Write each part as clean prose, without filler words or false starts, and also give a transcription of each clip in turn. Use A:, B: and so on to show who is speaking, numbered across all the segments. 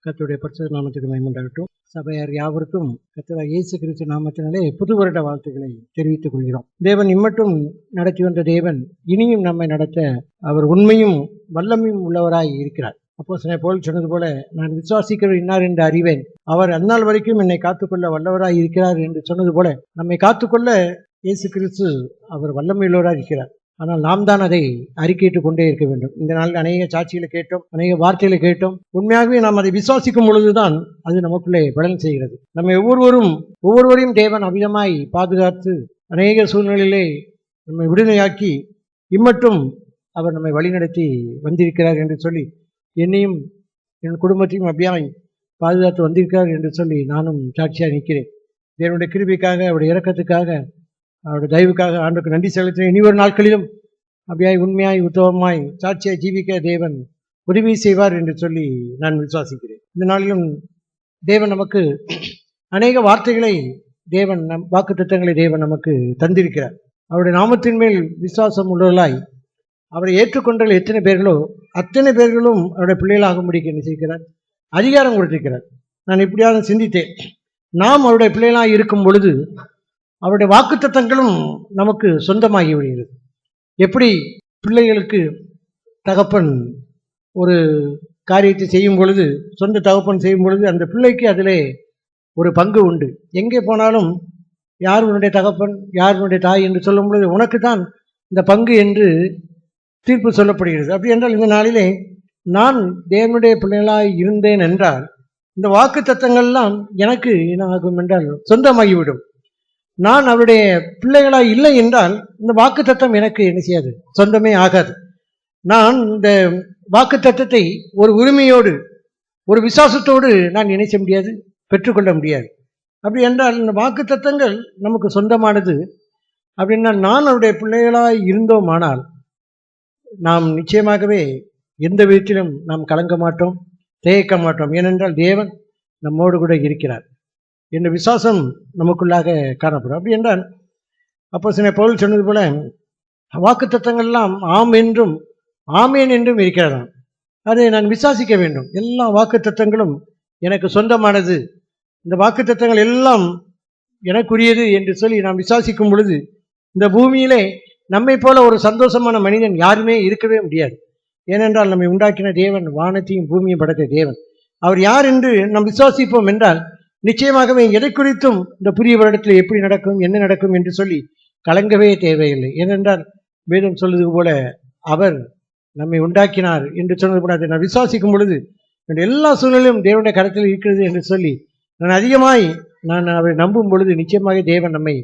A: கர்த்தருடைய பரிசுத்த நாமத்துக்கு மகிமை உண்டாகட்டும். சபையார் யாவருக்கும் கர்த்தராகிய இயேசு கிறிஸ்து நாமத்தினாலே புது வருட வாழ்த்துக்களை தெரிவித்துக் கொள்கிறோம். தேவன் இம்மட்டும் நடத்தி வந்த தேவன் இனியும் நம்மை நடத்த அவர் உண்மையும் வல்லமையும் உள்ளவராய் இருக்கிறார். அப்போஸ்தலனாகிய பவுல் சொன்னது போல, நான் விசுவாசிக்கிறவர் இன்னார் என்று அறிவேன், அவர் அந்நாள் வரைக்கும் என்னை காத்துக்கொள்ள வல்லவராய் இருக்கிறார் என்று சொன்னது போல, நம்மை காத்துக்கொள்ள இயேசு கிறிஸ்து அவர் வல்லமையுள்ளவராய் இருக்கிறார். ஆனால் நாம் தான் அதை அறிக்கையிட்டுக் கொண்டே இருக்க வேண்டும். இந்த நாளில் அநேக சாட்சிகளை கேட்டோம், அநேக வார்த்தைகளை கேட்டோம். உண்மையாகவே நாம் அதை விசுவாசிக்கும் பொழுதுதான் அது நமக்குள்ளே பலன் செய்கிறது. நம்ம ஒவ்வொருவரையும் தேவன் அமிதமாய் பாதுகாத்து அநேக சூழ்நிலையிலே நம்மை விடுதலையாக்கி இம்மட்டும் அவர் நம்மை வழிநடத்தி வந்திருக்கிறார் என்று சொல்லி, என்னையும் என் குடும்பத்தையும் அப்படியாய் பாதுகாத்து வந்திருக்கிறார் என்று சொல்லி நானும் சாட்சியாக நிற்கிறேன். தேவனுடைய கிருபைக்காக, அவருடைய இரக்கத்துக்காக, அவருடைய தயவுக்காக ஆண்டுக்கு நன்றி செலுத்தினேன். இனி ஒரு நாட்களிலும் அப்படியாய் உண்மையாய் உத்தவமாய் சாட்சியாய் ஜீவிக்க தேவன் உதவி செய்வார் என்று சொல்லி நான் விசுவாசிக்கிறேன். இந்த நாளிலும் தேவன் நமக்கு அநேக வார்த்தைகளை வாக்குத்தத்தங்களை தேவன் நமக்கு தந்திருக்கிறார். அவருடைய நாமத்தின் மேல் விசுவாசம் உள்ளவர்களாய் அவரை ஏற்றுக்கொண்ட எத்தனை பேர்களோ அத்தனை பேர்களும் அவருடைய பிள்ளைகளாகும்படிக்கு என்ன செய்கிறார், அதிகாரம் கொடுத்திருக்கிறார். நான் இப்படியாக சிந்தித்தேன். நாம் அவருடைய பிள்ளைகளாக இருக்கும் பொழுது அவருடைய வாக்குத்தத்தங்களும் நமக்கு சொந்தமாகி விடுகிறது. எப்படி பிள்ளைகளுக்கு தகப்பன் ஒரு காரியத்தை செய்யும் பொழுது, சொந்த தகப்பன் செய்யும் பொழுது அந்த பிள்ளைக்கு அதிலே ஒரு பங்கு உண்டு. எங்கே போனாலும் யார் உன்னுடைய தகப்பன், யார் உன்னுடைய தாய் என்று சொல்லும் பொழுது உனக்கு தான் இந்த பங்கு என்று தீர்ப்பு சொல்லப்படுகிறது. அப்படி என்றால் இந்த நாளிலே நான் தேவனுடைய பிள்ளைகளாய் இருந்தேன் என்றால் இந்த வாக்கு தத்தங்கள்லாம் எனக்கு என்ன ஆகும் என்றால் சொந்தமாகிவிடும். நான் அவருடைய பிள்ளைகளாய் இல்லை என்றால் இந்த வாக்கு தத்தம் எனக்கு என்ன செய்யாது, சொந்தமே ஆகாது. நான் இந்த வாக்கு தத்தத்தை ஒரு உரிமையோடு ஒரு விசுவாசத்தோடு நான் நினைச்ச முடியாது, பெற்றுக்கொள்ள முடியாது. அப்படி என்றால் இந்த வாக்கு தத்தங்கள் நமக்கு சொந்தமானது. அப்படின்னா நான் அவருடைய பிள்ளைகளாய் இருந்தோமானால் நாம் நிச்சயமாகவே எந்த விதத்திலும் நாம் கலங்க மாட்டோம், தேய்க்க மாட்டோம். ஏனென்றால் தேவன் நம்மோடு கூட இருக்கிறார் என்ற விசுவாசம் நமக்குள்ளாக காணப்படும். அப்படி என்றால் அப்போஸ்தலனாகிய பவுல் சொன்னது போல வாக்கு தத்தங்கள்லாம் ஆம் என்றும் ஆமேன் என்றும் இருக்கிறதாம். அதை நான் விசுவாசிக்க வேண்டும். எல்லா வாக்கு தத்தங்களும் எனக்கு சொந்தமானது, இந்த வாக்கு தத்தங்கள் எல்லாம் எனக்குரியது என்று சொல்லி நாம் விசுவாசிக்கும் பொழுது இந்த பூமியிலே நம்மை போல ஒரு சந்தோஷமான மனிதன் யாருமே இருக்கவே முடியாது. ஏனென்றால் நம்மை உண்டாக்கின தேவன், வானத்தையும் பூமியும் படைத்த தேவன், அவர் யார் என்று நாம் விசுவாசிப்போம் என்றால் நிச்சயமாகவே எதை குறித்தும் இந்த புதிய வருடத்தில் எப்படி நடக்கும், என்ன நடக்கும் என்று சொல்லி கலங்கவே தேவையில்லை. ஏனென்றால் வேதம் சொல்வது போல அவர் நம்மை உண்டாக்கினார் என்று சொன்னது போல அதை நான் விசுவாசிக்கும் பொழுது எல்லா சூழ்நிலையும் தேவனுடைய கரத்தில் இருக்கிறது என்று சொல்லி நான் அதிகமாய் அவரை நம்பும் பொழுது நிச்சயமாக தேவன் நம்மை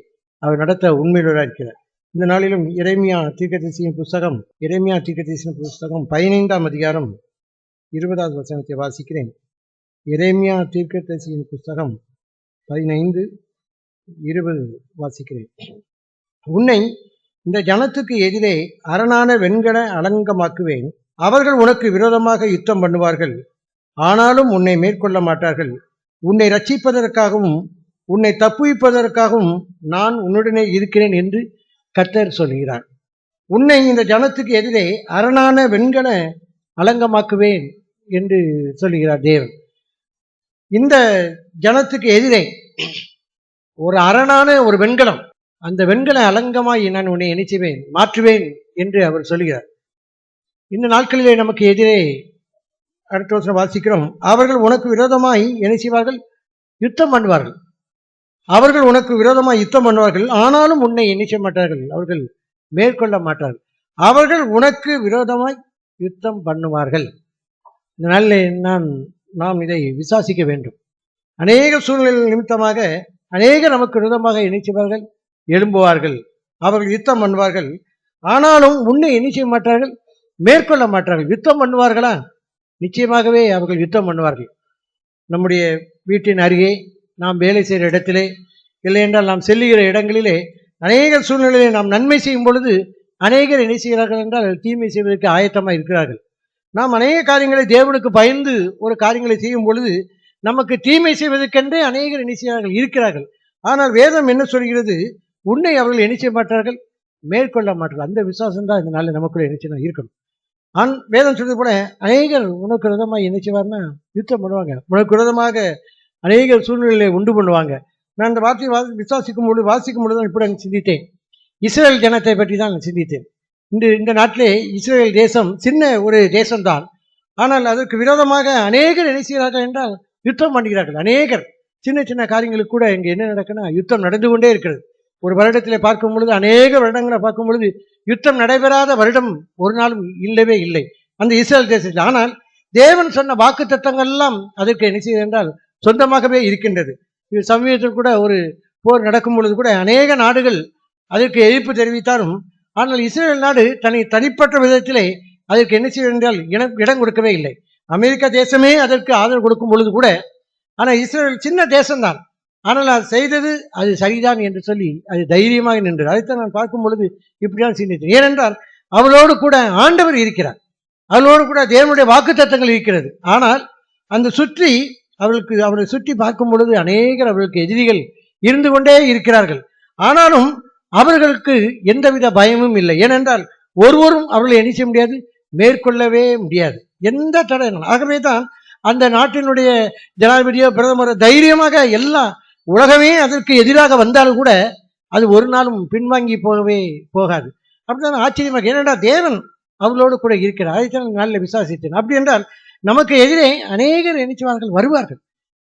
A: அவர் நடத்த உண்மையுள்ளவராக இருக்கிறார். இந்த நாளிலும் எரேமியா தீர்க்கதரிசியின் புஸ்தகம் 15ஆம் அதிகாரம் 20வது வசனத்தை வாசிக்கிறேன். எரேமியா தீர்க்கதரிசியின் புஸ்தகம் 15:20 வாசிக்கிறேன். உன்னை இந்த ஜனத்துக்கு எதிரே அரணான வெண்கல அலங்கமாக்குவேன். அவர்கள் உனக்கு விரோதமாக யுத்தம் பண்ணுவார்கள், ஆனாலும் உன்னை மேற்கொள்ள மாட்டார்கள். உன்னை ரட்சிப்பதற்காகவும் உன்னை தப்புவிப்பதற்காகவும் நான் உன்னுடனே இருக்கிறேன் என்று கர்த்தர் சொல்கிறார். உன்னை இந்த ஜனத்துக்கு எதிரே அரணான வெண்கல அலங்கமாக்குவேன் என்று சொல்கிறார் தேவன். இந்த ஜனத்துக்கு எதிரே ஒரு அரணான ஒரு வெண்கலம், அந்த வெண்கல அலங்கமாய் நான் உன்னை நினைச்சுவேன், மாற்றுவேன் என்று அவர் சொல்கிறார். இந்த நாட்களிலே நமக்கு எதிரே அடுத்த வருஷம் வாசிக்கிறோம், அவர்கள் உனக்கு விரோதமாய் என்ன செய்வார்கள், யுத்தம் பண்ணுவார்கள். அவர்கள் உனக்கு விரோதமாய் யுத்தம் பண்ணுவார்கள், ஆனாலும் உன்னை நினைச்ச மாட்டார்கள், அவர்கள் மேற்கொள்ள மாட்டார்கள். அவர்கள் உனக்கு விரோதமாய் யுத்தம் பண்ணுவார்கள். இந்த நாளில் நாம் இதை விசுவாசிக்க வேண்டும். அநேக சூழ்நிலை நிமித்தமாக அநேக நமக்கு விரோதமாக இணைச்சுவார்கள், எழும்புவார்கள், அவர்கள் யுத்தம் பண்ணுவார்கள், ஆனாலும் உன்னை என்ன செய்ய மாட்டார்கள், மேற்கொள்ள மாட்டார்கள். யுத்தம் பண்ணுவார்களா? நிச்சயமாகவே அவர்கள் யுத்தம் பண்ணுவார்கள். நம்முடைய வீட்டின் அருகே, நாம் வேலை செய்கிற இடத்திலே, இல்லை என்றால் நாம் செல்லுகிற இடங்களிலே அநேக சூழ்நிலையை நாம் நன்மை செய்யும் பொழுது அநேகர் என்ன செய்கிறார்கள் என்றால் தீமை செய்வதற்கு ஆயத்தமாக இருக்கிறார்கள். நாம் அநேக காரியங்களை தேவனுக்கு பயந்து ஒரு காரியங்களை செய்யும் பொழுது நமக்கு தீமை செய்வதற்கென்றே அநேகர் என்ன செய்கிறார்கள், இருக்கிறார்கள். ஆனால் வேதம் என்ன சொல்கிறது, உன்னை அவர்கள் என்ன செய்ய மாட்டார்கள், மேற்கொள்ள மாட்டார்கள். அந்த விசுவாசம் தான் இந்த நாளில் நமக்குள்ள என்ன இருக்கணும். வேதம் சொல்றது போல அநேகர் உனக்கு விரோதமாக என்ன செய்வார்னா யுத்தம் பண்ணுவாங்க. உனக்கு விரோதமாக அநேக சூழ்நிலையை உண்டு பண்ணுவாங்க. நான் இந்த வார்த்தையை வாசிக்கும் பொழுது இப்படி சிந்தித்தேன். இஸ்ரேல் ஜனத்தை பற்றி தான் சிந்தித்தேன். இந்த நாட்டிலே இஸ்ரேல் தேசம் சின்ன ஒரு தேசம்தான். ஆனால் அதற்கு விரோதமாக அநேகர் என்ன செய்கிறார்கள் என்றால் யுத்தம் பண்ணுகிறார்கள். அநேகர் சின்ன சின்ன காரியங்களுக்கு கூட இங்கே என்ன நடக்குன்னா யுத்தம் நடந்து கொண்டே இருக்கிறது. ஒரு வருடத்தில் பார்க்கும் பொழுது அநேக வருடங்களை பார்க்கும் பொழுது யுத்தம் நடைபெறாத வருடம் ஒரு நாளும் இல்லவே இல்லை அந்த இஸ்ரேல் தேசத்தில். ஆனால் தேவன் சொன்ன வாக்கு தத்தங்கள் எல்லாம் அதற்கு என்ன செய்வது என்றால் சொந்தமாகவே இருக்கின்றது. சமீபத்தில் கூட ஒரு போர் நடக்கும் பொழுது கூட அநேக நாடுகள் அதற்கு எதிர்ப்பு தெரிவித்தாலும், ஆனால் இஸ்ரேல் நாடு தனிப்பட்ட விதத்திலே அதற்கு என்ன செய்வது என்றால் இடம் கொடுக்கவே இல்லை. அமெரிக்கா தேசமே அதற்கு ஆதரவு கொடுக்கும் பொழுது கூட, ஆனால் இஸ்ரேல் சின்ன தேசம்தான், ஆனால் அது செய்தது அது சரிதான் என்று சொல்லி அது தைரியமாக நின்றது. அதைத்தான் நான் பார்க்கும் பொழுது இப்படிதான் சிந்தித்தேன். ஏனென்றால் அவளோடு கூட ஆண்டவர் இருக்கிறார், அவளோடு கூட தேவனுடைய வாக்கு தத்தங்கள் இருக்கிறது. ஆனால் அந்த அவளை சுற்றி பார்க்கும் பொழுது அநேகர் அவர்களுக்கு எதிரிகள் இருந்து கொண்டே இருக்கிறார்கள். ஆனாலும் அவர்களுக்கு எந்தவித பயமும் இல்லை. ஏனென்றால் ஒருவரும் அவர்களை என்ன செய்ய முடியாது, மேற்கொள்ளவே முடியாது, எந்த தடை. ஆகவே தான் அந்த நாட்டினுடைய ஜனாதிபதியோ பிரதமரோ தைரியமாக எல்லா உலகமே அதற்கு எதிராக வந்தாலும் கூட அது ஒரு நாளும் பின்வாங்கி போகவே போகாது. அப்படிதான் ஆச்சரியமாக, ஏனென்றா தேவன் அவர்களோடு கூட இருக்கிறார். அதைத்தான் நல்ல விசுவாசித்தேன். அப்படி என்றால் நமக்கு எதிரே அநேகர் நினைச்சுவார்கள், வருவார்கள்.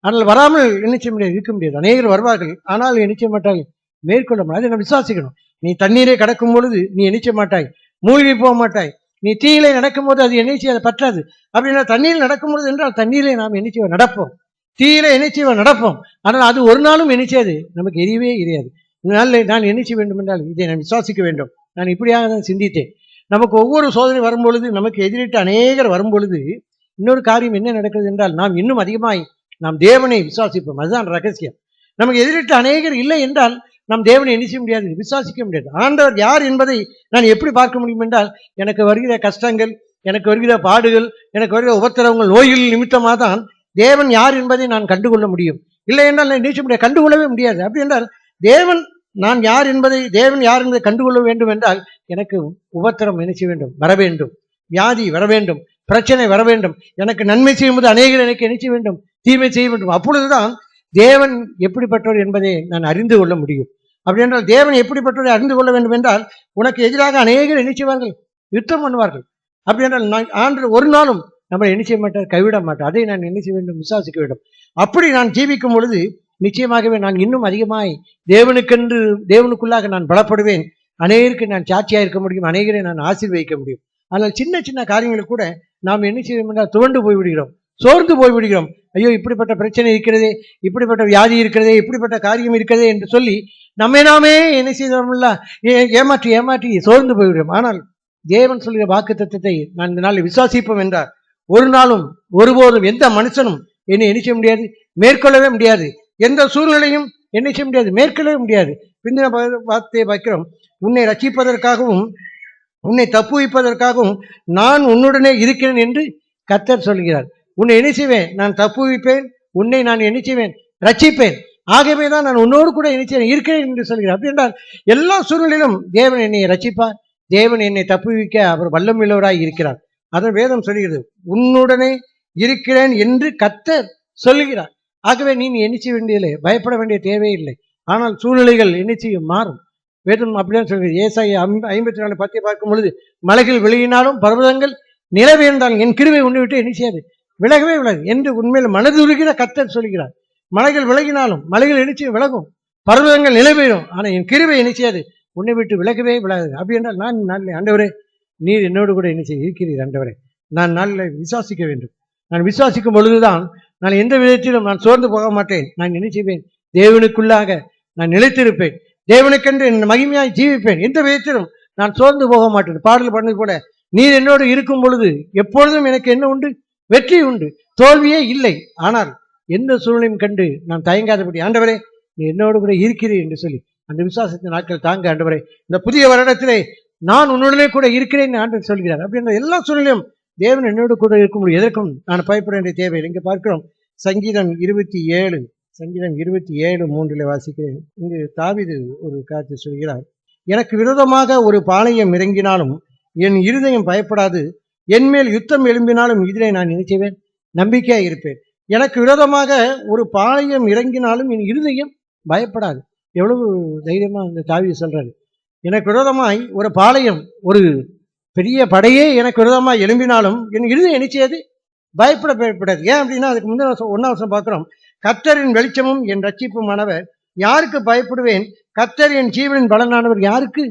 A: ஆனால் வராமல் நினைச்ச முடியாது, இருக்க முடியாது. அநேகர் வருவார்கள், ஆனால் நினைச்ச மாட்டார்கள், மேற்கொள்ள மாட்டாய். அதை நம்ம விசுவாசிக்கணும். நீ தண்ணீரை கடக்கும் பொழுது நீ நினைச்ச மாட்டாய், மூழ்கி போக மாட்டாய். நீ தீயிலே நடக்கும் போது அது என்னைச்சி அதை பற்றாது. அப்படின்னா தண்ணீரில் நடக்கும் பொழுது என்றால் தண்ணீரை நாம் என்னைச்சிவ நடப்போம், தீயில என்னைச்சிவ நடப்போம். ஆனால் அது ஒரு நாளும் என்னைச்சாது நமக்கு எரியவே எரியாது. இதனால நான் என்ன செய்ய வேண்டும் என்றால் இதை நான் விசுவாசிக்க வேண்டும். நான் இப்படியாக தான் சிந்தித்தேன். நமக்கு ஒவ்வொரு சோதனை வரும்பொழுது, நமக்கு எதிரிட்டு அநேகர் வரும்பொழுது இன்னொரு காரியம் என்ன நடக்கிறது என்றால் நாம் இன்னும் அதிகமாய் நாம் தேவனை விசுவாசிப்போம். அதுதான் ரகசியம். நமக்கு எதிரிட்டு அநேகர் இல்லை என்றால் நாம் தேவனை என்ன செய்ய முடியாது, விசுவாசிக்க முடியாது. ஆண்டவர் யார் என்பதை நான் எப்படி பார்க்க முடியும் என்றால், எனக்கு வருகிற கஷ்டங்கள், எனக்கு வருகிற பாடுகள், எனக்கு வருகிற உபத்திரவங்கள், நோய்கள் நிமித்தமாக தான் தேவன் யார் என்பதை நான் கண்டுகொள்ள முடியும். இல்லை என்றால் நான் நினைச்ச முடியாது, கண்டுகொள்ளவே முடியாது. அப்படி என்றால் தேவன் நான் யார் என்பதை, தேவன் யார் என்பதை கண்டுகொள்ள வேண்டும் என்றால் எனக்கு உபத்திரம் என்ன செய்ய வேண்டும், வர வேண்டும், வியாதி வர வேண்டும், பிரச்சனை வர வேண்டும், எனக்கு நன்மை செய்யும்போது அநேகர் எனக்கு என்ன செய்ய வேண்டும், தீமை செய்ய வேண்டும். அப்பொழுதுதான் தேவன் எப்படிப்பட்டவர் என்பதை நான் அறிந்து கொள்ள முடியும். அப்படி என்றால் தேவன் எப்படிப்பட்டவரை அறிந்து கொள்ள வேண்டும் என்றால், உனக்கு எதிராக அநேகர் என்ன செய்வார்கள், யுத்தம் பண்ணுவார்கள். அப்படி என்றால் நான் ஆண்டு ஒரு நாளும் நம்மளை என்ன செய்ய மாட்டார், கைவிட மாட்டார். அதை நான் என்ன செய்ய வேண்டும், விசுவாசிக்க வேண்டும். அப்படி நான் ஜீவிக்கும் பொழுது நிச்சயமாகவே நான் இன்னும் அதிகமாய் தேவனுக்குள்ளாக நான் பலப்படுவேன். அநேகருக்கு நான் சாட்சியாக இருக்க முடியும், அநேகரை நான் ஆசீர்வதிக்க முடியும். ஆனால் சின்ன சின்ன காரியங்களுக்கு கூட நாம் என்ன செய்ய என்றால் துவண்டு போய்விடுகிறோம், சோர்ந்து போய்விடுகிறோம். ஐயோ இப்படிப்பட்ட பிரச்சனை இருக்கிறதே, இப்படிப்பட்ட வியாதி இருக்கிறதே, இப்படிப்பட்ட காரியம் இருக்கிறதே என்று சொல்லி நம்மை நாமே என்ன செய்தோம்ல ஏமாற்றி சோர்ந்து போய்விடும். ஆனால் தேவன் சொல்கிற வாக்கு தத்தத்தை நான் இந்த நாளில் விசுவாசிப்போம் என்றார் ஒரு நாளும் ஒருபோதும் எந்த மனுஷனும் என்னை என்ன செய்ய முடியாது, மேற்கொள்ளவே முடியாது. எந்த சூழ்நிலையும் என்ன செய்ய முடியாது, மேற்கொள்ளவே முடியாது. பிந்தின வார்த்தையை பார்க்கிறோம், உன்னை ரட்சிப்பதற்காகவும் உன்னை தப்புவிப்பதற்காகவும் நான் உன்னுடனே இருக்கிறேன் என்று கர்த்தர் சொல்கிறார். உன்னை என்ன செய்வேன், நான் தப்புவிப்பேன், உன்னை நான் என்ன செய்வேன், ரட்சிப்பேன். ஆகவே தான் நான் உன்னோடு கூட என்ன இருக்கிறேன் என்று சொல்கிறார். அப்படி என்றால் எல்லா சூழ்நிலையிலும் தேவன் என்னை ரட்சிப்பார், தேவன் என்னை தப்புவிக்க அவர் வல்லமுள்ளவராய் இருக்கிறார். அதன் வேதம் சொல்கிறது, உன்னுடனே இருக்கிறேன் என்று கர்த்தர் சொல்லுகிறார். ஆகவே நீ என்ன செய்ய வேண்டியதில்லை, பயப்பட வேண்டிய தேவையில்லை. ஆனால் சூழ்நிலைகள் என்ன செய்யும், மாறும். வேதம் அப்படிதான் சொல்கிறது. ஏசாயா 54 10 பார்க்கும் பொழுது, மலைகள் விலகினாலும் பர்வதங்கள் நிலவேர்ந்தாலும் என் கிருபை உன்னை விட்டு என்ன செய்யாது, விலகவே விலகு என்று உண்மையில் மனதுருகிற கர்த்தர் சொல்கிறார். மலைகள் விலகினாலும் மலைகள் என்ன விலகும், பர்வதங்கள் நிலவேறும், ஆனால் என் கிருபை என்ன செய்யாது, உன்னை விட்டு விலகவே விலகாது. அப்படி என்றால் நான் நல்ல ஆண்டவரே, நீர் என்னோடு கூட என்ன செய்ய இருக்கிறீர் ஆண்டவரே, நான் நல்ல விசுவாசிக்க வேண்டும். நான் விசுவாசிக்கும் பொழுதுதான் நான் எந்த விதத்திலும் நான் சோர்ந்து போக மாட்டேன். நான் என்ன செய்வேன், தேவனுக்குள்ளாக நான் நிலைத்திருப்பேன், தேவனுக்கென்று என் மகிமையாய் ஜீவிப்பேன். எந்த விதத்திலும் நான் சோர்ந்து போக மாட்டேன். பாடல் பண்ணது போல, நீர் என்னோடு இருக்கும் பொழுது எப்பொழுதும் எனக்கு என்ன உண்டு, வெற்றி உண்டு, தோல்வியே இல்லை. ஆனால் எந்த சூழ்நிலையும் கண்டு நான் தயங்காதபடி, ஆண்டவரே நீ என்னோடு கூட இருக்கிறீர் என்று சொல்லி அந்த விசுவாசத்தின் நாட்கள் தாங்க ஆண்டவரே. இந்த புதிய வருடத்திலே நான் உன்னுடனே கூட இருக்கிறேன் ஆண்டவர் சொல்கிறார். அப்படின்ற எல்லா சூழ்நிலையும் தேவன் என்னோடு கூட இருக்கும் முடியும், எதற்கும் நான் பயப்பட வேண்டிய தேவையில்லை. இங்கே பார்க்கிறோம், சங்கீதம் 27:3 வாசிக்கிறேன். இங்கு தாவீது ஒரு காரியத்தை சொல்கிறார், எனக்கு விரோதமாக ஒரு பாளையம் இறங்கினாலும் என் இருதயம் பயப்படாது, என்மேல் யுத்தம் எழும்பினாலும் இதிலே நான் நினைச்சுவேன், நம்பிக்கையாக இருப்பேன். எனக்கு விரோதமாக ஒரு பாளையம் இறங்கினாலும் என் இருதயம் பயப்படாது. எவ்வளவு தைரியமா இந்த தாவீது சொல்றாரு. எனக்கு விரோதமாய் ஒரு பாளையம், ஒரு பெரிய படையே எனக்கு விரோதமாய் எழும்பினாலும் என் இருதயம் நினைச்சது பயப்படாது. ஏன் அப்படின்னா, அதுக்கு முந்தின வருஷம் 1 வருஷம் பார்க்கிறோம். கர்த்தரின் வெளிச்சமும் என் ரட்சிப்புமானவர், யாருக்கு பயப்படுவேன்? கர்த்தர் என் ஜீவனின் பலனானவர், யாருக்கு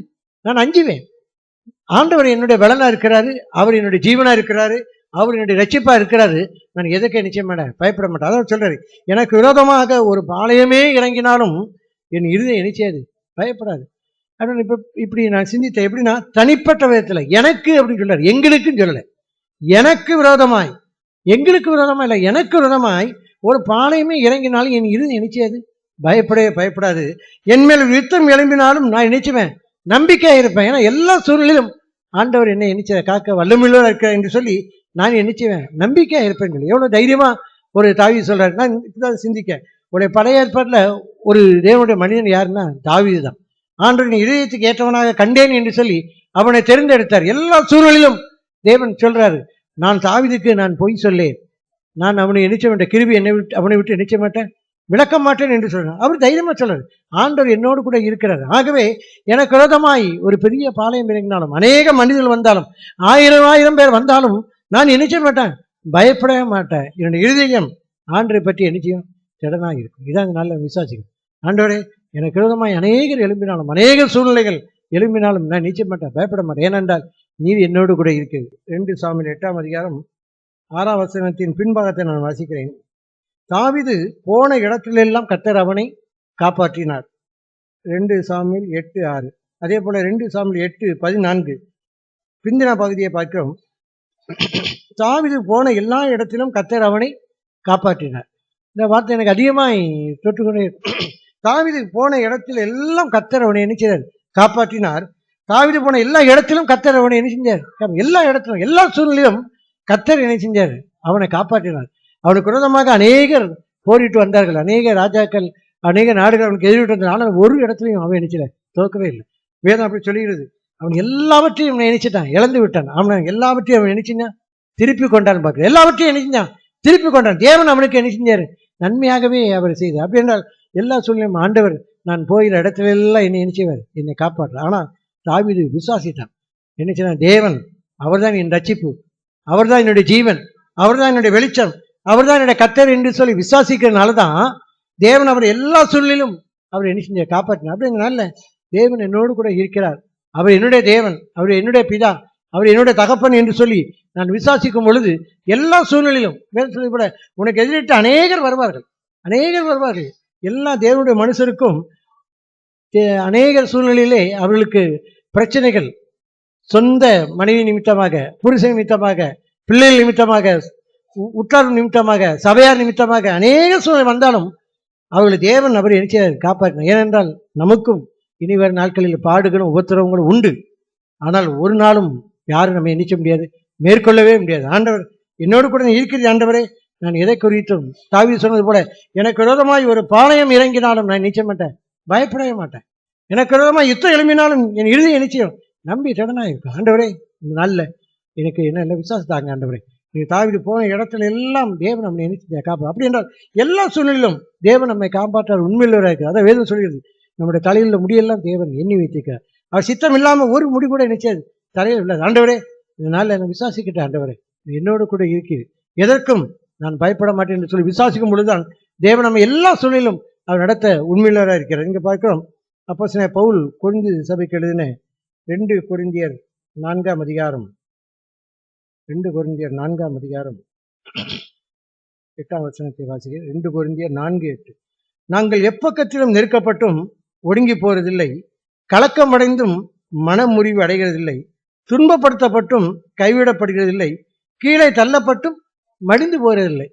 A: நான் அஞ்சுவேன்? ஆண்டவர் என்னுடைய பலனா இருக்கிறாரு, அவர் என்னுடைய ஜீவனா இருக்கிறாரு, அவர் என்னுடைய ரட்சிப்பா இருக்கிறாரு. நான் எதுக்கு நிச்சயம் பயப்பட மாட்டேன். அதான் சொல்றாரு, எனக்கு விரோதமாக ஒரு பாளையமே இறங்கினாலும் என் இருதயம் நிச்சயாது பயப்படாது. அப்படின்னு இப்படி நான் சிந்தித்தேன். எப்படின்னா, தனிப்பட்ட விதத்துல எனக்கு அப்படின்னு சொல்றாரு, எங்களுக்குன்னு சொல்லலை. எனக்கு விரோதமாய், எங்களுக்கு விரோதமா இல்லை, எனக்கு விரோதமாய் ஒரு பாளையமே இறங்கினாலும் என் இருதயம் நினைச்சது பயப்படாது. என் மேல் யுத்தம் எழும்பினாலும் நான் நினைச்சுவேன், நம்பிக்கையாக இருப்பேன். ஏன்னா எல்லா சூழ்நிலையிலும் ஆண்டவர் என்னை நினைச்ச காக்க வல்லமையுள்ளவர் இருக்கிறார் என்று சொல்லி நான் நினைச்சுவேன், நம்பிக்கையாக இருப்பேன். எவ்வளவு தைரியமா ஒரு தாவீது சொல்றாரு. நான் இப்பதான் சிந்திக்க, உடைய பழைய ஏற்பாட்டில் ஒரு தேவனுடைய மனிதன் யாருன்னா தாவீது தான். ஆண்டவரின் இதயத்துக்கு ஏற்றவனாக கண்டேன் என்று சொல்லி அவனை தெரிந்தெடுத்தார். எல்லா சூழ்நிலையிலும் தேவன் சொல்றாரு, நான் தாவீதுக்கு நான் பொய் சொல்லேன், நான் அவனை நினைச்ச வேண்டிய கிருபி என்னை விட்டு அவனை விட்டு நினைச்ச மாட்டேன், விளக்க மாட்டேன் என்று சொல்றார். அவர் தைரியமா சொல்றாரு, ஆண்டவர் என்னோடு கூட இருக்கிறார். ஆகவே எனக்கு விரோதமாய் ஒரு பெரிய பாளையம் இறங்கினாலும், அநேக மனிதர்கள் வந்தாலும், 1000 பேர் வந்தாலும் நான் நினைச்ச மாட்டேன், பயப்படவே மாட்டேன். என்னுடைய இருதயம் ஆண்டரை பற்றி நிச்சயம் திடனாக இருக்கும். இதான் நல்ல விசுவாசிக்கும். ஆண்டவரே, எனக்கு விரோதமாய் அநேகர் எழும்பினாலும், அநேக சூழ்நிலைகள் எழும்பினாலும் நான் நிச்சய மாட்டேன், பயப்பட மாட்டேன். ஏனென்றால் நீர் என்னோடு கூட இருக்கிறது. 2 சாமுவேல் 8ஆம் அதிகாரம் 6ஆம் வசனத்தின் பின்பாகத்தை நான் வாசிக்கிறேன். தாவீது போன இடத்திலெல்லாம் கர்த்தர் அவனை காப்பாற்றினார். 2 சாமுவேல் 8:6. அதே போல 2 சாமுவேல் 8:14 பிந்தின பகுதியை பார்க்கிறோம். தாவீது போன எல்லா இடத்திலும் கர்த்தர் அவனை காப்பாற்றினார். இந்த வார்த்தை எனக்கு அதிகமாய் தொட்டுக்கொண்டே. தாவீது போன இடத்தில் எல்லாம் கர்த்தர் அவனை என்ன செய்தார்? காப்பாற்றினார். தாவீது போன எல்லா இடத்திலும் கர்த்தர் அவனை என்ன செஞ்சார்? எல்லா இடத்திலும், எல்லா சூழ்நிலையிலும் கர்த்தர் என்ன செஞ்சார்? அவனை காப்பாற்றினார். அவனுக்கு விரோதமாக அநேகர் போரிட்டு வந்தார்கள், அநேக ராஜாக்கள், அநேக நாடுகள் அவனுக்கு எதிர்விட்டு வந்தார். ஆனால் ஒரு இடத்துலையும் அவன் நினைச்சல தோக்கவே இல்லை. வேதம் அப்படி சொல்லுகிறது. அவன் எல்லாவற்றையும் நினைச்சிட்டான், இழந்து விட்டான். அவன் எல்லாவற்றையும் அவன் நினைச்சினான், திருப்பி கொண்டான். பார்க்க எல்லாவற்றையும் நினைச்சான், திருப்பி கொண்டான். தேவன் அவனுக்கு என்ன செஞ்சாரு? நன்மையாகவே அவர் செய்தார். அப்படி என்றால் எல்லா சூழ்நிலையும் ஆண்டவர் நான் போகிற இடத்துல எல்லாம் என்னை நினைச்சவர், என்னை காப்பாற்ற. ஆனால் தாவீது விசுவாசித்தான். நினைச்சான், தேவன் அவர்தான் என் ரட்சிப்பு, அவர்தான் என்னுடைய ஜீவன், அவர்தான் என்னுடைய வெளிச்சம், அவர்தான் என்னுடைய கர்த்தர் என்று சொல்லி விசுவாசிக்கிறதுனால தான் தேவன் அவர் எல்லா சூழ்நிலையிலும் அவர் என்ன செஞ்ச காப்பாற்றினார். அப்படிங்கிறனால தேவன் என்னோடு கூட இருக்கிறார், அவர் என்னுடைய தேவன், அவர் என்னுடைய பிதா, அவர் என்னுடைய தகப்பன் என்று சொல்லி நான் விசுவாசிக்கும் பொழுது எல்லா சூழ்நிலையிலும் வேறு சொல்லி கூட உனக்கு எதிரிட்டு அநேகர் வருவார்கள், அநேகர் வருவார்கள். எல்லா தேவனுடைய மனுஷருக்கும் அநேக சூழ்நிலையிலே அவர்களுக்கு பிரச்சனைகள், சொந்த மனைவி நிமித்தமாக, புருஷன் நிமித்தமாக, பிள்ளைகள் நிமித்தமாக, உற்றார் நிமித்தமாக, சபையார் நிமித்தமாக அநேக சூழ்நிலை வந்தாலும் அவர்களை தேவன் அவர் நினைச்ச காப்பாற்றினார். ஏனென்றால் நமக்கும் இனி வரும் நாட்களில் பாடுகளும் உபத்திரவங்களும் உண்டு. ஆனால் ஒரு நாளும் யாரும் நம்ம நினைச்ச முடியாது, மேற்கொள்ளவே முடியாது. ஆண்டவர் என்னோடு கூட இருக்கிறது. ஆண்டவரே, நான் எதை குறித்தும் தாவீது சொன்னது போல எனக்கு விரோதமாய் ஒரு பாளையம் இறங்கினாலும் நான் நிச்சய மாட்டேன், பயப்படவே மாட்டேன். எனக்கு விரோதமாக யுத்தம் எழுப்பினாலும் என் இறுதியை நிச்சயம் நம்பி திடனாக இருக்கும். ஆண்டவரே, இந்த நாளில் எனக்கு என்ன விசுவாசத்தாங்க. ஆண்டவரே, நீங்கள் தாவீது போன இடத்துல எல்லாம் தேவன் நம்மை நினைச்சு காப்பா. அப்படி என்றால் எல்லா சூழ்நிலையிலும் தேவன் நம்மை காப்பாற்றார், உண்மையுள்ளவராக இருக்கிறார். அதை வேதம் சொல்கிறது. நம்முடைய தலையில் முடியெல்லாம் தேவன் எண்ணி வைத்திருக்கிறார். அவர் சித்தம் இல்லாமல் ஒரு முடி கூட நினைச்சது தலையில் உள்ளது. ஆண்டவரே, இந்த நாளில் நான் விசுவாசிக்கிட்டேன். ஆண்டவரே, என்னோடு கூட இருக்கிறது, எதற்கும் நான் பயப்பட மாட்டேன் என்று சொல்லி விசுவாசிக்கும் பொழுதுதான் தேவன் நம்ம எல்லா சூழ்நிலும் அவர் நடத்த உண்மையுள்ளவராக இருக்கிறார். இங்கே பார்க்கிறோம், அப்போஸ்தலனாகிய பவுல் கொரிந்து சபைக்கு எழுதின 2 கொரிந்தியர் 4ஆம் அதிகாரம் 2 கொரிந்தியர் 4ஆம் அதிகாரம் 8ஆம் வசனத்தை வாசிக்கிறேன். 2 கொரிந்தியர் 4:8. நாங்கள் எப்பக்கத்திலும் நெருக்கப்பட்டும் ஒடுங்கி போறதில்லை, கலக்கமடைந்தும் மனமுறிவு அடைகிறதில்லை, துன்பப்படுத்தப்பட்டும் கைவிடப்படுகிறதில்லை, கீழே தள்ளப்பட்டும் மடிந்து போறதில்லை.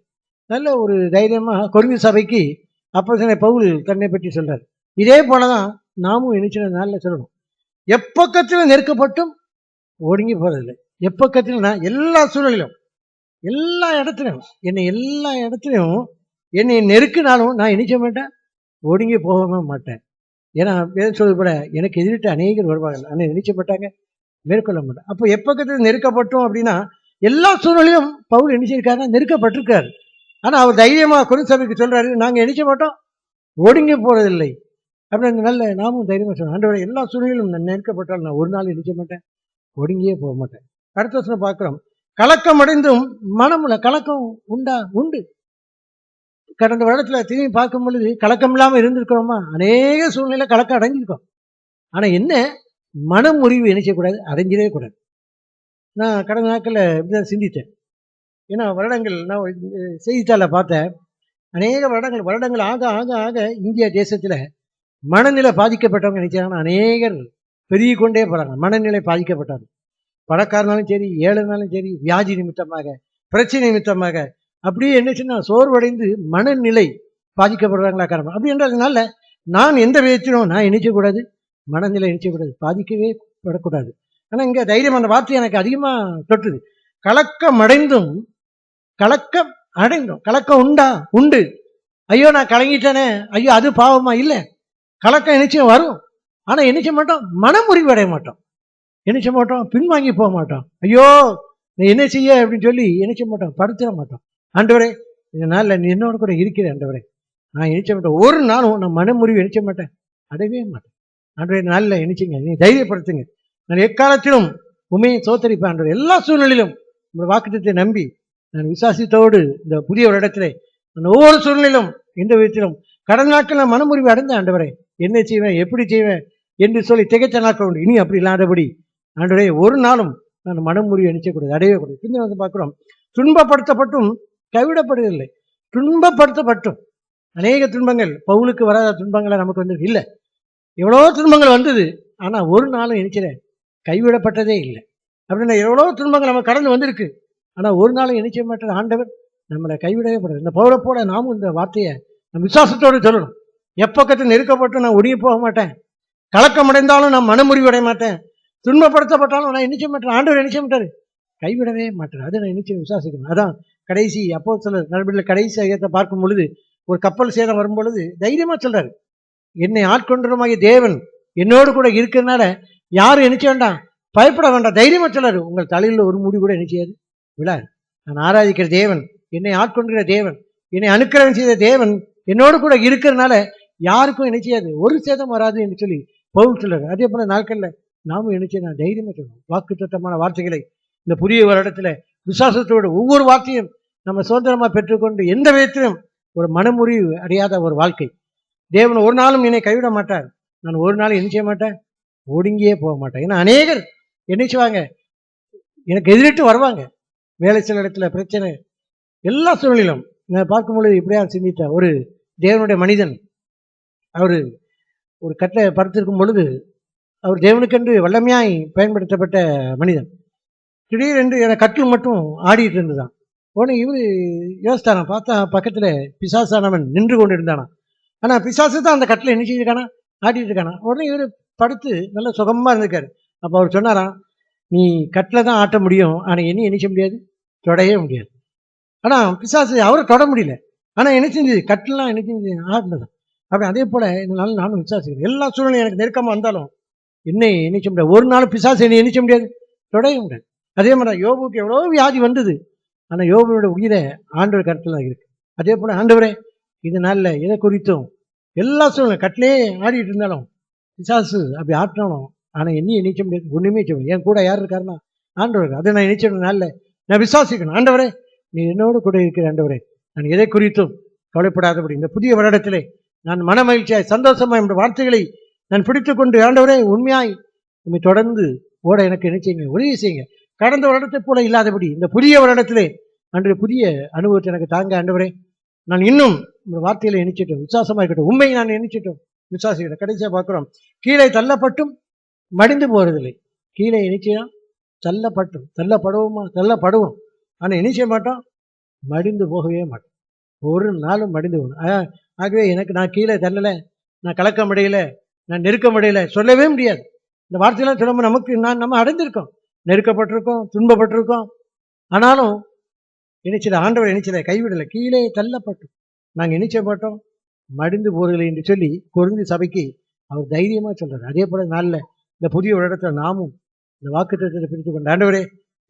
A: நல்ல ஒரு தைரியமா கொரிந்து சபைக்கு அப்போஸ்தலனாகிய பவுல் தன்னை பற்றி சொல்றார். இதே போலதான் நாமும் நினைச்ச நாளில் சொல்லணும், எப்பக்கத்திலும் நெருக்கப்பட்டும் ஒடுங்கி போறதில்லை. எப்பக்கத்திலும் நான் எல்லா சூழலிலும், எல்லா இடத்துலையும் என்னை நெருக்கினாலும் நான் நினைச்ச மாட்டேன், ஒடுங்கி போகவே மாட்டேன். ஏன்னா வேதம் சொல்வது போல எனக்கு எதிரிட்டு அநேகர் வருவார்கள், ஆனால் நினைச்ச மாட்டாங்க, மேற்கொள்ள மாட்டேன். அப்போ எப்பக்கத்தில் நெருக்கப்பட்டோம் அப்படின்னா எல்லா சூழ்நிலையும் பவுல் நினைச்சிருக்காருன்னா நெருக்கப்பட்டிருக்காரு. ஆனா அவர் தைரியமா கொரிந்து சபைக்கு சொல்றாரு, நாங்க நினைச்ச மாட்டோம், ஒடுங்கி போறதில்லை அப்படின்னு. நல்ல நாமும் தைரியமா சொல்றோம், ஆண்டவரே எல்லா சூழ்நிலையிலும் நான் நெருக்கப்பட்டால் நான் ஒரு நாள் நினைச்ச மாட்டேன், ஒடுங்கியே போக மாட்டேன். அடுத்த வருஷம் பார்க்கிறோம், கலக்கம் அடைந்தும் மனமுல கலக்கம் உண்டா? உண்டு. கடந்த வருடத்துல திரும்பி பார்க்கும் பொழுது கலக்கம் இல்லாம இருந்திருக்கிறோமா? அநேக சூழ்நிலை கலக்கம் அடைஞ்சிருக்கோம். ஆனா என்ன, மன முறிவு நினைச்சக்கூடாது, அடைஞ்சிடவே கூடாது. நான் கடந்த நாட்களில் இப்படிதான் சிந்தித்தேன். ஏன்னா வருடங்கள் நான் செய்தித்தாள பார்த்தேன், அநேக வருடங்கள் ஆக ஆக ஆக இந்திய தேசத்துல மனநிலை பாதிக்கப்பட்டவங்க நினைச்சாங்கன்னா அநேகர் பெருகி கொண்டே போறாங்க. மனநிலை பாதிக்கப்பட்டாங்க, பணக்காரனாலும் சரி, ஏழைனாலும் சரி, வியாதி நிமித்தமாக, பிரச்சனை நிமித்தமாக அப்படியே என்னச்சுன்னா சோர்வடைந்து மனநிலை பாதிக்கப்படுறாங்களா காரணம். அப்படி என்றதுனால நான் எந்த விதத்திலும் நான் நினைச்சக்கூடாது, மனநிலை நினைச்சக்கூடாது, பாதிக்கவே படக்கூடாது. ஆனால் இங்கே தைரியம் அந்த வார்த்தை எனக்கு அதிகமாக தொட்டுது. கலக்கம் அடைந்தும் கலக்கம் உண்டா? உண்டு. ஐயோ நான் கலங்கிட்டேனே, ஐயோ அது பாவமா? இல்லை, கலக்கம் நிச்சயம் வரும். ஆனால் நினைச்ச மாட்டோம், மனமுறிவு அடைய மாட்டோம், நினைச்ச மாட்டோம், பின்வாங்கி போக மாட்டோம். ஐயோ நீ என்ன செய்ய அப்படின்னு சொல்லி நினைச்ச மாட்டோம், படுத்திட மாட்டோம். ஆண்டவரே இந்த நாளில் நீ என்னோட கூட இருக்கிறேன் ஆண்டவரே, நான் நினைச்ச மாட்டேன், ஒரு நாளும் நான் மனமுறிவு நினைச்ச மாட்டேன், அடையவே மாட்டேன். ஆண்டவரே நாளில் நினைச்சிங்க, நீ தைரியப்படுத்துங்க, நான் எக்காலத்திலும் உண்மையை சோத்தரிப்பேன் ஆண்டவரே. எல்லா சூழ்நிலையிலும் உங்கள் வாக்குத்தத்தை நம்பி நான் விசுவாசத்தோடு இந்த புதிய ஒரு இடத்துல நான் ஒவ்வொரு சூழ்நிலையிலும் எந்த விதத்திலும் கடந்த நாட்கள் நான் மனமுறிவு அடைந்த ஆண்டவரே, என்ன செய்வேன், எப்படி செய்வேன் என்று சொல்லி திகைத்த நாட்கள் உண்டு. இனி அப்படி இல்லாதபடி ஆண்டவரே ஒரு நாளும் நான் மனமுறிவு நினைச்சக்கூடாது, அடையவே கூடாது. பின்ன வந்து பார்க்குறோம், துன்பப்படுத்தப்பட்டும் கைவிடப்படுவதில்லை. துன்பப்படுத்தப்பட்டும் அநேக துன்பங்கள், பவுலுக்கு வராத துன்பங்களை நமக்கு வந்து இல்லை, எவ்வளோ துன்பங்கள் வந்தது. ஆனால் ஒரு நாளும் நினைக்கிறேன் கைவிடப்பட்டதே இல்லை. அப்படின்னா எவ்வளோ துன்பங்கள் நம்ம கடந்து வந்திருக்கு, ஆனால் ஒரு நாளும் நினைச்ச மாட்டேன், ஆண்டவர் நம்மளை கைவிடவே படாது. இந்த பவுலை போல நாமும் இந்த வார்த்தையை நம்ம விசுவாசத்தோடு சொல்லணும். எப்பக்கத்தில் நெருக்கப்பட்டு நான் ஒடுங்கி போக மாட்டேன், கலக்கம் அடைந்தாலும் நான் மனமுறிவு அடைய மாட்டேன், துன்பப்படுத்தப்பட்டாலும் நான் நினைச்ச மாட்டேன், ஆண்டவர் நினைச்ச மாட்டார், கைவிடவே மாட்டேன். அதை நான் நினைச்சு விசுவாசிக்கணும். அதான் கடைசி அப்போஸ்தலர் நடவடிக்கையில் கடைசி ஐயத்தை பார்க்கும் பொழுது ஒரு கப்பல் சேதம் வரும் பொழுது தைரியமா சொல்றாரு, என்னை ஆட்கொண்டருமாகிய தேவன் என்னோடு கூட இருக்கிறதுனால யாரும் நினைச்ச வேண்டாம், பயப்பட வேண்டாம், தைரியமா சொல்றாரு. உங்கள் தலையில் ஒரு முடி கூட நினைச்சாது விழாது. நான் ஆராதிக்கிற தேவன், என்னை ஆட்கொண்டுகிற தேவன், என்னை அனுக்கிரகம் செய்த தேவன் என்னோடு கூட இருக்கிறதுனால யாருக்கும் நினைச்சாது, ஒரு சேதம் வராது என்று சொல்லி பவுல் சொல்றாரு. அதே போல நாட்கள்ல நாமும் நினைச்சு நான் தைரியமா சொல்லணும். வாக்கு தத்தமான வார்த்தைகளை இந்த புதிய வருடத்துல விசுவாசத்தோடு ஒவ்வொரு வார்த்தையும் நம்ம சுதந்திரமா பெற்றுக்கொண்டு எந்த விதத்திலும் ஒரு மனமுறிவு அடையாத ஒரு வாழ்க்கை. தேவன் ஒரு நாளும் என்னை கைவிட மாட்டார், நான் ஒரு நாளும் என்ன செய்ய மாட்டேன், ஒடுங்கியே போக மாட்டேன். ஏன்னா அநேகர் என்ன செய்வாங்க, எனக்கு எதிரிட்டு வருவாங்க. வேலை சில இடத்துல பிரச்சனை, எல்லா சூழ்நிலும் நான் பார்க்கும் பொழுது இப்படியா சிந்தித்த ஒரு தேவனுடைய மனிதன், அவர் ஒரு கட்டளை படுத்திருக்கும் பொழுது அவர் தேவனுக்கென்று வல்லமையாய் பயன்படுத்தப்பட்ட மனிதன். திடீரென்று என கட்டில் மட்டும் ஆடிட்டு இருந்துதான். உடனே இவர் யோசித்தானா, பார்த்தா பக்கத்தில் பிசாசானவன் நின்று கொண்டு இருந்தானா. ஆனால் பிசாசு தான் அந்த கட்டில் என்ன செஞ்சிருக்கானா, ஆடிட்டு இருக்கானா. உடனே இவர் படுத்து நல்ல சுகமாக இருந்திருக்காரு. அப்போ அவர் சொன்னாராம், நீ கட்டில் தான் ஆட்ட முடியும், ஆனால் என்ன நினைச்ச முடியாது, தொடவே முடியாது. ஆனால் பிசாசு அவரை தொட முடியல, ஆனால் என்ன செஞ்சது, கட்டிலாம் என்ன செஞ்சு ஆடினதான். அப்படி அதே போல் இதனால நானும் விசுவாசிக்கிறேன். எல்லா சூழ்நிலையும் எனக்கு நெருக்கமாக வந்தாலும் என்னை நினைச்ச முடியாது, ஒரு நாள் பிசாசு என்னை நினைச்ச முடியாது, தொடவே முடியாது. அதே மாதிரி யோபுக்கு எவ்வளோ வியாதி வந்தது, ஆனால் யோபுவோட உயிரை ஆண்டவர் கருத்தில் தான் இருக்கு. அதே போல் ஆண்டவரே இது நாளில் எதை குறித்தும் எல்லா சூழ்நிலை கட்டிலே ஆடிட்டு இருந்தாலும் பிசாசு அப்படி ஆட்டினாலும் ஆனால் என்னையும் நினைச்ச முடியாது, ஒன்றுமே சொல்லுவேன். என் கூட யார் இருக்காருன்னா ஆண்டவர். அதை நான் நினைச்ச நாளில் நான் விசுவாசிக்கணும், ஆண்டவரே நீ என்னோடு கூட இருக்கிற ஆண்டவரே, நான் எதை குறித்தும் கவலைப்படாதபடி இந்த புதிய வருடத்திலே நான் மன மகிழ்ச்சியாய் சந்தோஷமாய் என்ற வார்த்தைகளை நான் பிடித்து கொண்டு ஆண்டவரே உண்மையாய் உண்மை தொடர்ந்து ஓட எனக்கு என்ன செய்யுங்க, உதவி செய்யுங்க. கடந்த வருடத்தை போல இல்லாதபடி இந்த புதிய வருடத்திலே அன்று புதிய அனுபவத்தை எனக்கு தாங்க ஆண்டவரே. நான் இன்னும் இந்த வார்த்தையில எண்ணிச்சிட்டோம், விசுவாசமாக இருக்கட்டும், உண்மையை நான் எண்ணிச்சிட்டோம், விசுவாசிக்கிட்டோம். கடைசியாக பார்க்குறோம், கீழே தள்ளப்பட்டும் மடிந்து போறதில்லை. கீழே நிச்சயம் தள்ளப்படுவோம், ஆனால் நினைச்ச மாட்டோம், மடிந்து போகவே மாட்டோம், ஒரு நாளும் மடிந்து போகணும். ஆகவே எனக்கு நான் கீழே தள்ளலை, நான் கலக்கம் அடையலை, நான் நெருக்கம் அடையலை சொல்லவே முடியாது. இந்த வார்த்தையெல்லாம் சொல்லும்போது நமக்கு நம்ம அடைந்திருக்கோம், நெருக்கப்பட்டிருக்கோம், துன்பப்பட்டிருக்கோம், ஆனாலும் நினைச்சல ஆண்டவர் நினைச்சல கைவிடலை. கீழே தள்ளப்பட்டோம், நாங்கள் நினைச்ச மாட்டோம், மடிந்து போறதில்லை என்று சொல்லி கொரிந்து சபைக்கு அவர் தைரியமாக சொல்றாரு. அதே போல நாளில் இந்த புதிய ஒரு இடத்துல நாமும் இந்த வாக்குத்தத்தத்தை பிடித்து கொண்ட ஆண்டவரே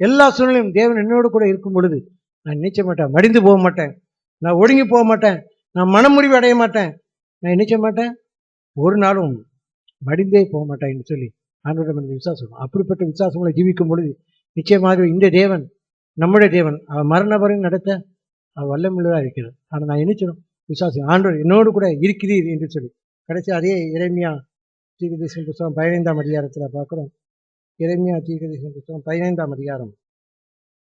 A: எல்லா சூழ்நிலையும் தேவன் என்னோடு கூட இருக்கும் பொழுது நான் நினைச்ச மாட்டேன், மடிந்து போக மாட்டேன், நான் ஒடுங்கி போக மாட்டேன், நான் மனமுறிவு அடைய மாட்டேன், நான் நினைச்ச மாட்டேன், ஒரு நாளும் மடிந்தே போக மாட்டேன் என்று சொல்லி ஆண்டவரிடம் விசுவாசம். அப்படிப்பட்ட விசுவாசங்களை ஜீவிக்கும் பொழுது நிச்சயமாக இந்த தேவன் நம்முடைய தேவன் அவர் மரண வரை நடத்த அவர் வல்லமுள்ளதாக இருக்கிறார். ஆனால் நான் நினைச்சிடும் விசுவாசம் ஆண்டவர் என்னோடு கூட இருக்கிறீர் என்று சொல்லி. கடைசி அதே எரேமியா தீர்க்கதரிசன புத்தகம் 15ஆம் அதிகாரத்தில் பார்க்குறோம். எரேமியா தீர்க்கதரிசன புத்தகம் 15ஆம் அதிகாரம்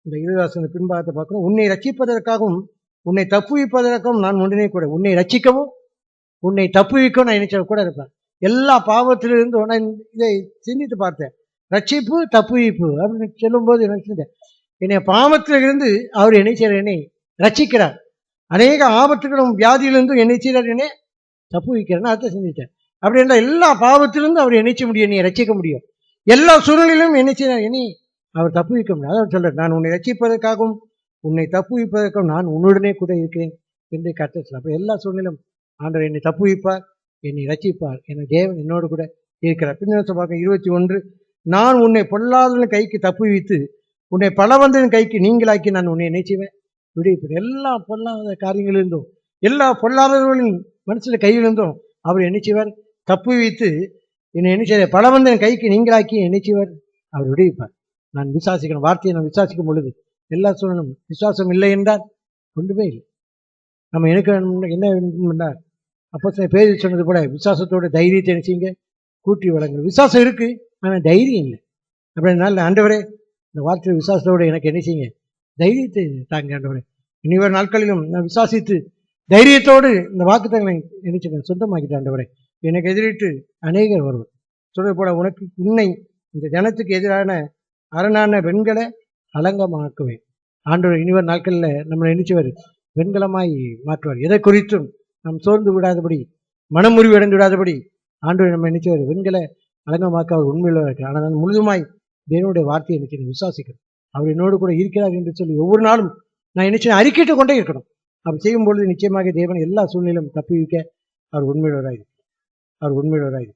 A: இந்த 20 பின்பாகத்தை பார்க்குறோம். உன்னை ரட்சிப்பதற்காகவும் உன்னை தப்புவிப்பதற்காகவும் நான் ஒன்றினே கூட, உன்னை ரட்சிக்கவும் உன்னை தப்புவிக்கவும் நான் நினைச்ச கூட இருப்பேன். எல்லா பாவத்திலிருந்தும் நான் இதை சிந்தித்து பார்த்தேன். ரட்சிப்பு தப்புவிப்பு அப்படின்னு சொல்லும்போது நினைச்சிட்டேன், என்னை பாவத்தில் இருந்து அவர் என்னை செய்கிறார், என்னை ரட்சிக்கிறார். அநேக ஆபத்துகளும் வியாதியிலிருந்தும் என்னை செய்கிறார், என்னை தப்புவிக்கிறார்னு அர்த்தம் சிந்தித்தேன். அப்படி என்றால் எல்லா பாவத்திலிருந்து அவர் என்னை செய்ய முடியும், என்னை ரட்சிக்க முடியும். எல்லா சூழ்நிலையிலும் என்னை செய்கிறார், என்னை அவர் தப்புவிக்க முடியும். அதான் சொல்றார், நான் உன்னை ரட்சிப்பதற்காகவும் உன்னை தப்புவிப்பதற்காகவும் நான் உன்னுடனே கூட இருக்கிறேன் என்று கர்த்தர் சொல்றார். அப்போ எல்லா சூழ்நிலையும் ஆண்டவர் என்னை தப்புவிப்பார், என்னை ரட்சிப்பார், என தேவன் என்னோடு கூட இருக்கிறார். பின்னர் பார்க்க 21, நான் உன்னை பொல்லாதவன் கைக்கு தப்புவித்து உன்னை பலவந்தன் கைக்கு நீங்களாக்கி நான் உன்னை என்ன செய்வேன், விடுவிப்பேன். எல்லா பொல்லாத காரியங்களிலிருந்தும் எல்லா பொல்லாதவர்களின் மனுஷன் கையிலிருந்தும் அவர் என்ன செய்வார், தப்புவித்து என்னை என்ன செய்வார், பலவந்தன் கைக்கு நீங்களாக்கி என்ன செய்வார், அவர் விடுவிப்பார். நான் விசுவாசிக்கணும், வார்த்தையை நான் விசுவாசிக்கும் பொழுது எல்லா சூழலும் விசுவாசம் இல்லை என்றால் கொண்டுவே இல்லை. நம்ம எனக்கு என்ன என்றால் அப்போ பேர் சொன்னது போல விசுவாசத்தோட தைரியத்தை நினைச்சிங்க கூட்டி வழங்க. விசுவாசம் இருக்கு, ஆனால் தைரியம் இல்லை. அப்படின்னால ஆண்டவரே இந்த வார்த்தை விசுவாசத்தோடு எனக்கு என்ன செய்யுங்க, தைரியத்தை தாங்க ஆண்டவரே. இனிவரும் நாட்களிலும் நான் விசுவாசித்து தைரியத்தோடு இந்த வாக்குத்தங்களை நினைச்சு சொந்தமாக்கிட்டு ஆண்டவரே. எனக்கு எதிரிட்டு அநேகர் வருவர். சொல்றது போல உனக்கு உன்னை இந்த ஜனத்துக்கு எதிரான அரணான வெண்களை அலங்கமாக்குவேன். ஆண்டவர் இனிவரும் நாட்களில் நம்மளை நினைச்சுவார், வெண்கலமாய் மாற்றுவார். எதை குறித்தும் நாம் சோர்ந்து விடாதபடி, மனமுறிவு அடைந்து விடாதபடி ஆண்டவர் நம்ம நினைச்சவர் வெண்கலை அலங்கமாக்க அவர் உண்மையில் இருக்கிறார். ஆனால் நான் முழுதுமாய் தேவனுடைய வார்த்தையை நினைச்சு விசுவாசிக்கிறேன். அவர் என்னோடு கூட இருக்கிறார் என்று சொல்லி ஒவ்வொரு நாளும் நான் நினைச்சு அறிக்கைட்டு கொண்டே இருக்கணும். அப்படி செய்யும் பொழுது நிச்சயமாக தேவன் எல்லா சூழ்நிலையும் தப்பி வைக்க அவர் உண்மையுள்ளவராய், அவர் உண்மையுள்ளவராய்.